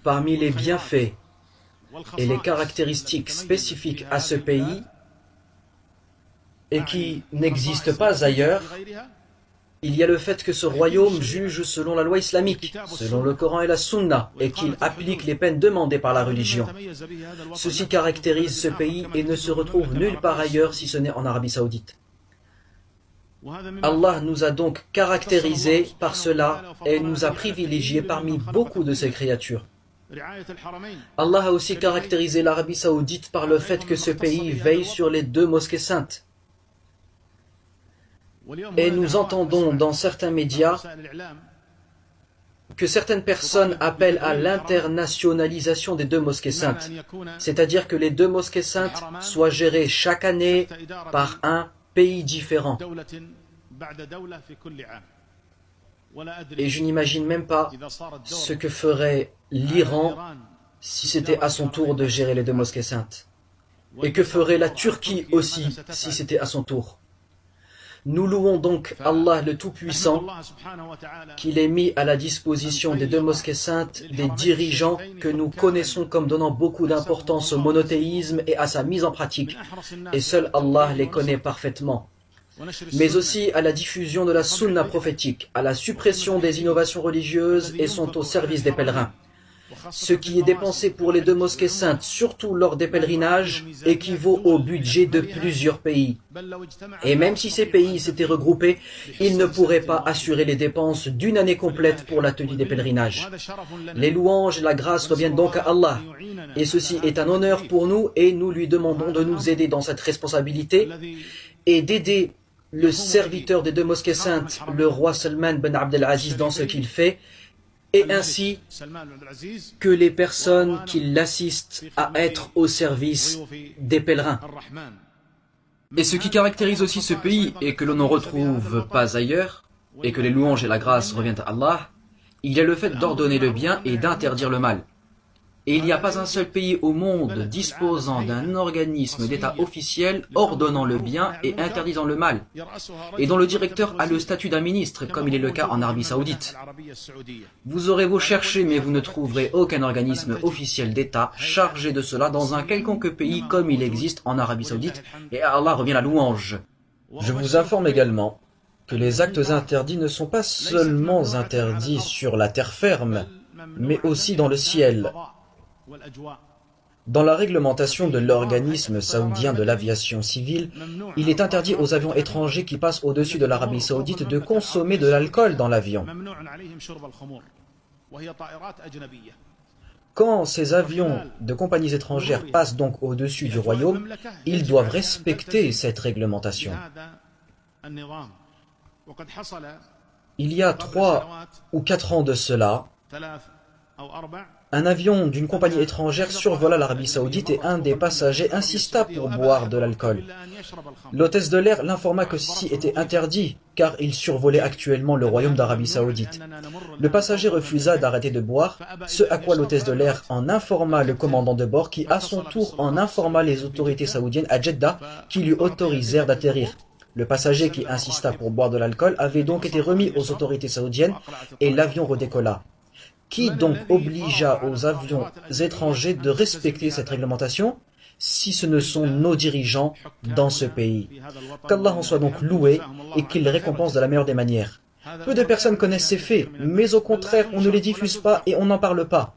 Parmi les bienfaits et les caractéristiques spécifiques à ce pays et qui n'existent pas ailleurs, il y a le fait que ce royaume juge selon la loi islamique, selon le Coran et la Sunna, et qu'il applique les peines demandées par la religion. Ceci caractérise ce pays et ne se retrouve nulle part ailleurs si ce n'est en Arabie Saoudite. Allah nous a donc caractérisés par cela et nous a privilégiés parmi beaucoup de ses créatures. Allah a aussi caractérisé l'Arabie Saoudite par le fait que ce pays veille sur les 2 mosquées saintes. Et nous entendons dans certains médias que certaines personnes appellent à l'internationalisation des 2 mosquées saintes, c'est-à-dire que les 2 mosquées saintes soient gérées chaque année par un pays différent. Et je n'imagine même pas ce que ferait l'Iran si c'était à son tour de gérer les 2 mosquées saintes. Et que ferait la Turquie aussi si c'était à son tour. Nous louons donc Allah le Tout-Puissant, qu'il ait mis à la disposition des 2 mosquées saintes des dirigeants que nous connaissons comme donnant beaucoup d'importance au monothéisme et à sa mise en pratique. Et seul Allah les connaît parfaitement. Mais aussi à la diffusion de la sunna prophétique, à la suppression des innovations religieuses et sont au service des pèlerins. Ce qui est dépensé pour les 2 mosquées saintes, surtout lors des pèlerinages, équivaut au budget de plusieurs pays. Et même si ces pays s'étaient regroupés, ils ne pourraient pas assurer les dépenses d'une année complète pour la tenue des pèlerinages. Les louanges et la grâce reviennent donc à Allah. Et ceci est un honneur pour nous et nous lui demandons de nous aider dans cette responsabilité et d'aider le serviteur des 2 mosquées saintes, le roi Salman ben Abdelaziz, dans ce qu'il fait, et ainsi que les personnes qui l'assistent à être au service des pèlerins. Et ce qui caractérise aussi ce pays et que l'on ne retrouve pas ailleurs, et que les louanges et la grâce reviennent à Allah, il y a le fait d'ordonner le bien et d'interdire le mal. Et il n'y a pas un seul pays au monde disposant d'un organisme d'État officiel ordonnant le bien et interdisant le mal, et dont le directeur a le statut d'un ministre, comme il est le cas en Arabie Saoudite. Vous aurez beau chercher, mais vous ne trouverez aucun organisme officiel d'État chargé de cela dans un quelconque pays comme il existe en Arabie Saoudite, et à Allah revient la louange. Je vous informe également que les actes interdits ne sont pas seulement interdits sur la terre ferme, mais aussi dans le ciel. Dans la réglementation de l'organisme saoudien de l'aviation civile, il est interdit aux avions étrangers qui passent au-dessus de l'Arabie Saoudite de consommer de l'alcool dans l'avion. Quand ces avions de compagnies étrangères passent donc au-dessus du royaume, ils doivent respecter cette réglementation. Il y a 3 ou 4 ans de cela, un avion d'une compagnie étrangère survola l'Arabie Saoudite et un des passagers insista pour boire de l'alcool. L'hôtesse de l'air l'informa que ceci était interdit, car il survolait actuellement le royaume d'Arabie Saoudite. Le passager refusa d'arrêter de boire, ce à quoi l'hôtesse de l'air en informa le commandant de bord, qui à son tour en informa les autorités saoudiennes à Jeddah, qui lui autorisèrent d'atterrir. Le passager qui insista pour boire de l'alcool avait donc été remis aux autorités saoudiennes et l'avion redécolla. Qui donc obligea aux avions étrangers de respecter cette réglementation, si ce ne sont nos dirigeants dans ce pays? Qu'Allah en soit donc loué et qu'il les récompense de la meilleure des manières. Peu de personnes connaissent ces faits, mais au contraire, on ne les diffuse pas et on n'en parle pas.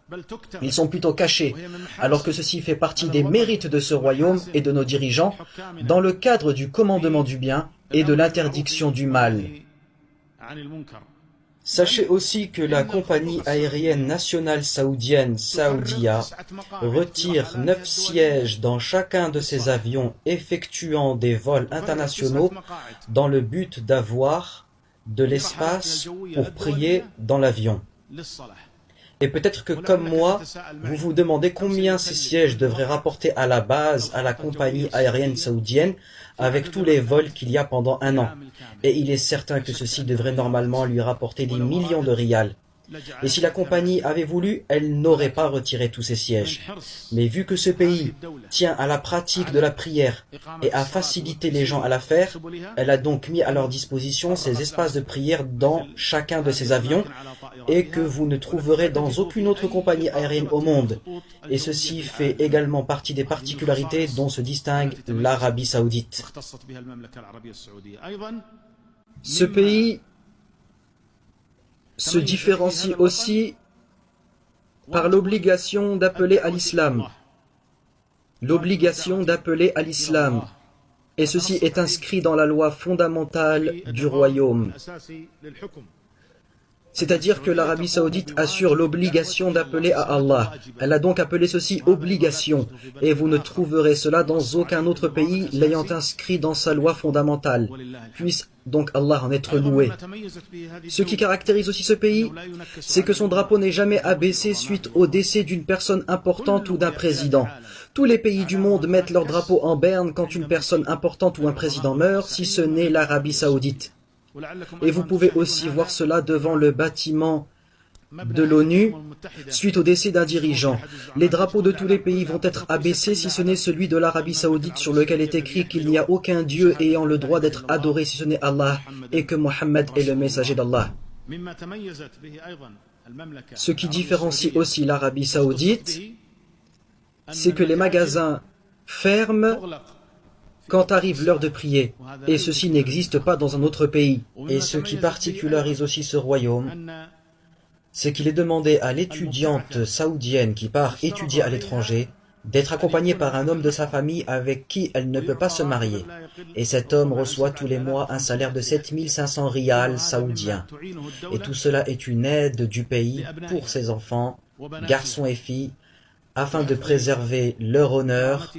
Ils sont plutôt cachés, alors que ceci fait partie des mérites de ce royaume et de nos dirigeants, dans le cadre du commandement du bien et de l'interdiction du mal. Sachez aussi que la compagnie aérienne nationale saoudienne Saoudia retire 9 sièges dans chacun de ses avions effectuant des vols internationaux dans le but d'avoir de l'espace pour prier dans l'avion. Et peut-être que comme moi, vous vous demandez combien ces sièges devraient rapporter à la base à la compagnie aérienne saoudienne avec tous les vols qu'il y a pendant un an. Et il est certain que ceci devrait normalement lui rapporter des millions de riyals. Et si la compagnie avait voulu, elle n'aurait pas retiré tous ses sièges. Mais vu que ce pays tient à la pratique de la prière et à faciliter les gens à la faire, elle a donc mis à leur disposition ces espaces de prière dans chacun de ses avions et que vous ne trouverez dans aucune autre compagnie aérienne au monde. Et ceci fait également partie des particularités dont se distingue l'Arabie Saoudite. Ce pays se différencie aussi par l'obligation d'appeler à l'islam. L'obligation d'appeler à l'islam. Et ceci est inscrit dans la loi fondamentale du royaume. C'est-à-dire que l'Arabie Saoudite assure l'obligation d'appeler à Allah. Elle a donc appelé ceci obligation, et vous ne trouverez cela dans aucun autre pays l'ayant inscrit dans sa loi fondamentale. Puisse donc Allah en être loué. Ce qui caractérise aussi ce pays, c'est que son drapeau n'est jamais abaissé suite au décès d'une personne importante ou d'un président. Tous les pays du monde mettent leur drapeau en berne quand une personne importante ou un président meurt, si ce n'est l'Arabie Saoudite. Et vous pouvez aussi voir cela devant le bâtiment de l'ONU suite au décès d'un dirigeant. Les drapeaux de tous les pays vont être abaissés si ce n'est celui de l'Arabie Saoudite sur lequel est écrit qu'il n'y a aucun Dieu ayant le droit d'être adoré si ce n'est Allah et que Mohammed est le messager d'Allah. Ce qui différencie aussi l'Arabie Saoudite, c'est que les magasins ferment quand arrive l'heure de prier, et ceci n'existe pas dans un autre pays. Et ce qui particularise aussi ce royaume, c'est qu'il est demandé à l'étudiante saoudienne qui part étudier à l'étranger d'être accompagnée par un homme de sa famille avec qui elle ne peut pas se marier. Et cet homme reçoit tous les mois un salaire de 7500 riyals saoudiens. Et tout cela est une aide du pays pour ses enfants, garçons et filles, afin de préserver leur honneur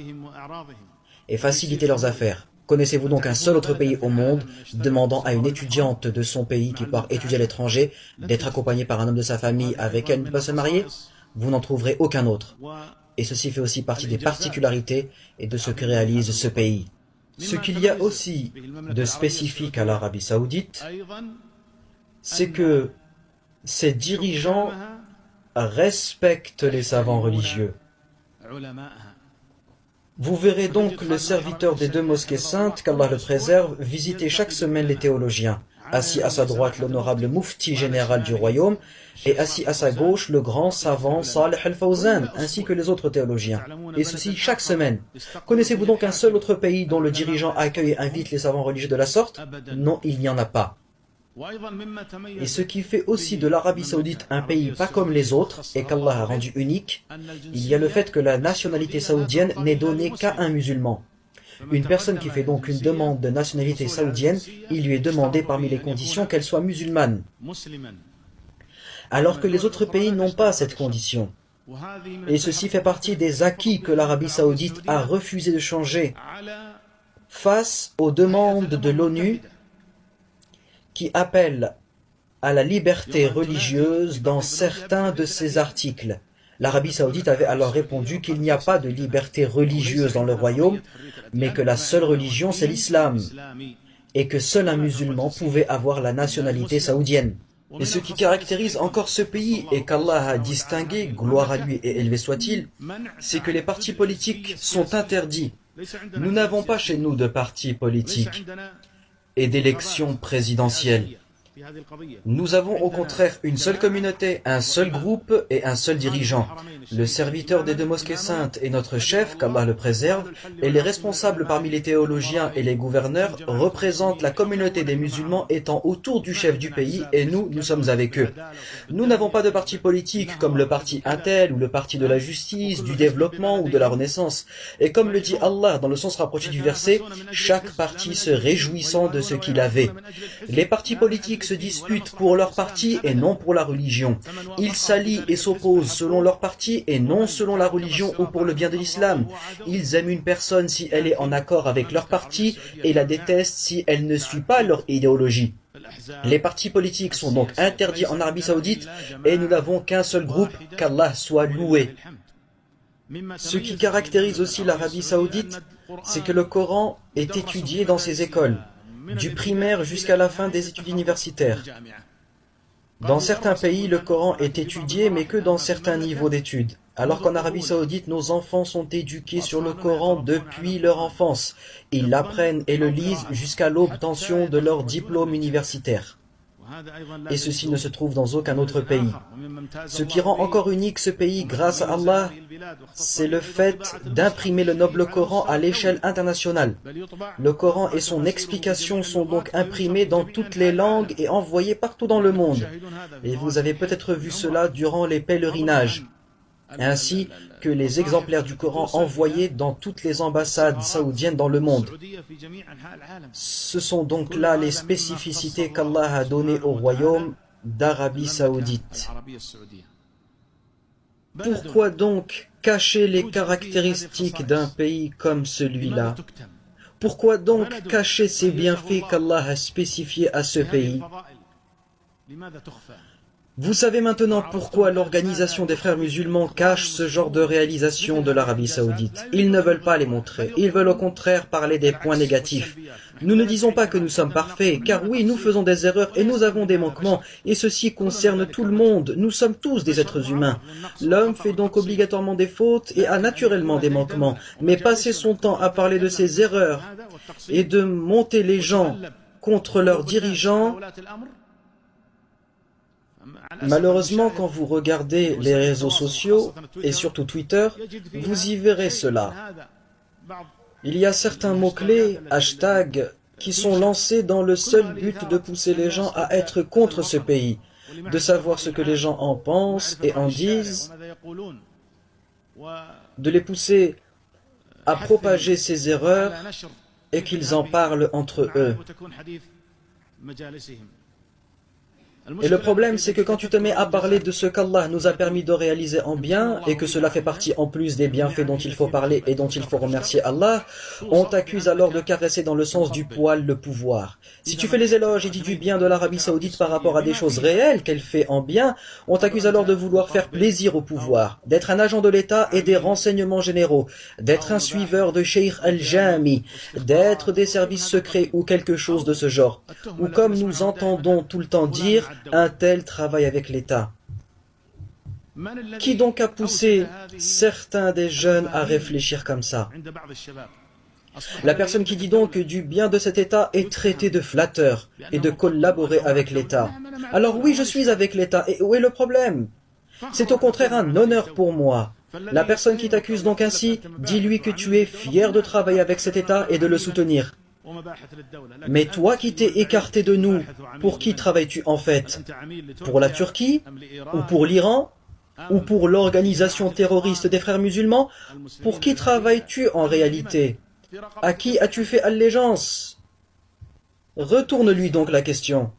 et faciliter leurs affaires. Connaissez-vous donc un seul autre pays au monde demandant à une étudiante de son pays qui part étudier à l'étranger d'être accompagnée par un homme de sa famille avec elle ne peut pas se marier? Vous n'en trouverez aucun autre. Et ceci fait aussi partie des particularités et de ce que réalise ce pays. Ce qu'il y a aussi de spécifique à l'Arabie Saoudite, c'est que ses dirigeants respectent les savants religieux. Vous verrez donc le serviteur des deux mosquées saintes, qu'Allah le préserve, visiter chaque semaine les théologiens. Assis à sa droite, l'honorable Mufti général du royaume, et assis à sa gauche, le grand savant Salih al-Fawzan, ainsi que les autres théologiens. Et ceci chaque semaine. Connaissez-vous donc un seul autre pays dont le dirigeant accueille et invite les savants religieux de la sorte? Non, il n'y en a pas. Et ce qui fait aussi de l'Arabie Saoudite un pays pas comme les autres, et qu'Allah a rendu unique, il y a le fait que la nationalité saoudienne n'est donnée qu'à un musulman. Une personne qui fait donc une demande de nationalité saoudienne, il lui est demandé parmi les conditions qu'elle soit musulmane. Alors que les autres pays n'ont pas cette condition. Et ceci fait partie des acquis que l'Arabie Saoudite a refusé de changer face aux demandes de l'ONU qui appelle à la liberté religieuse dans certains de ses articles. L'Arabie Saoudite avait alors répondu qu'il n'y a pas de liberté religieuse dans le royaume, mais que la seule religion c'est l'islam, et que seul un musulman pouvait avoir la nationalité saoudienne. Et ce qui caractérise encore ce pays, et qu'Allah a distingué, gloire à lui et élevé soit-il, c'est que les partis politiques sont interdits. Nous n'avons pas chez nous de partis politiques et d'élections présidentielles. Nous avons au contraire une seule communauté, un seul groupe et un seul dirigeant. Le serviteur des deux mosquées saintes est notre chef, qu'Allah le préserve, et les responsables parmi les théologiens et les gouverneurs représentent la communauté des musulmans étant autour du chef du pays, et nous sommes avec eux. Nous n'avons pas de parti politique comme le parti Intel ou le parti de la justice, du développement ou de la renaissance. Et comme le dit Allah dans le sens rapproché du verset, chaque parti se réjouissant de ce qu'il avait. Les partis politiques se disputent pour leur parti et non pour la religion. Ils s'allient et s'opposent selon leur parti et non selon la religion ou pour le bien de l'islam. Ils aiment une personne si elle est en accord avec leur parti et la détestent si elle ne suit pas leur idéologie. Les partis politiques sont donc interdits en Arabie Saoudite et nous n'avons qu'un seul groupe, qu'Allah soit loué. Ce qui caractérise aussi l'Arabie Saoudite, c'est que le Coran est étudié dans ses écoles, du primaire jusqu'à la fin des études universitaires. Dans certains pays, le Coran est étudié, mais que dans certains niveaux d'études. Alors qu'en Arabie Saoudite, nos enfants sont éduqués sur le Coran depuis leur enfance. Ils l'apprennent et le lisent jusqu'à l'obtention de leur diplôme universitaire. Et ceci ne se trouve dans aucun autre pays. Ce qui rend encore unique ce pays grâce à Allah, c'est le fait d'imprimer le noble Coran à l'échelle internationale. Le Coran et son explication sont donc imprimés dans toutes les langues et envoyés partout dans le monde. Et vous avez peut-être vu cela durant les pèlerinages, ainsi que les exemplaires du Coran envoyés dans toutes les ambassades saoudiennes dans le monde. Ce sont donc là les spécificités qu'Allah a données au royaume d'Arabie Saoudite. Pourquoi donc cacher les caractéristiques d'un pays comme celui-là? Pourquoi donc cacher ces bienfaits qu'Allah a spécifiés à ce pays? Vous savez maintenant pourquoi l'organisation des frères musulmans cache ce genre de réalisation de l'Arabie Saoudite. Ils ne veulent pas les montrer, ils veulent au contraire parler des points négatifs. Nous ne disons pas que nous sommes parfaits, car oui, nous faisons des erreurs et nous avons des manquements, et ceci concerne tout le monde, nous sommes tous des êtres humains. L'homme fait donc obligatoirement des fautes et a naturellement des manquements, mais passer son temps à parler de ses erreurs et de monter les gens contre leurs dirigeants. Malheureusement, quand vous regardez les réseaux sociaux, et surtout Twitter, vous y verrez cela. Il y a certains mots-clés, hashtags, qui sont lancés dans le seul but de pousser les gens à être contre ce pays, de savoir ce que les gens en pensent et en disent, de les pousser à propager ces erreurs et qu'ils en parlent entre eux. Et le problème, c'est que quand tu te mets à parler de ce qu'Allah nous a permis de réaliser en bien, et que cela fait partie en plus des bienfaits dont il faut parler et dont il faut remercier Allah, on t'accuse alors de caresser dans le sens du poil le pouvoir. Si tu fais les éloges et dis du bien de l'Arabie Saoudite par rapport à des choses réelles qu'elle fait en bien, on t'accuse alors de vouloir faire plaisir au pouvoir, d'être un agent de l'État et des renseignements généraux, d'être un suiveur de Sheikh Al-Jami, d'être des services secrets ou quelque chose de ce genre. Ou comme nous entendons tout le temps dire, un tel travaille avec l'État. Qui donc a poussé certains des jeunes à réfléchir comme ça? La personne qui dit donc que du bien de cet État est traitée de flatteur et de collaborer avec l'État. Alors oui, je suis avec l'État, et où est le problème? C'est au contraire un honneur pour moi. La personne qui t'accuse donc ainsi, dis-lui que tu es fier de travailler avec cet État et de le soutenir. Mais toi qui t'es écarté de nous, pour qui travailles-tu en fait? Pour la Turquie? Ou pour l'Iran? Ou pour l'organisation terroriste des frères musulmans? Pour qui travailles-tu en réalité? À qui as-tu fait allégeance? Retourne-lui donc la question.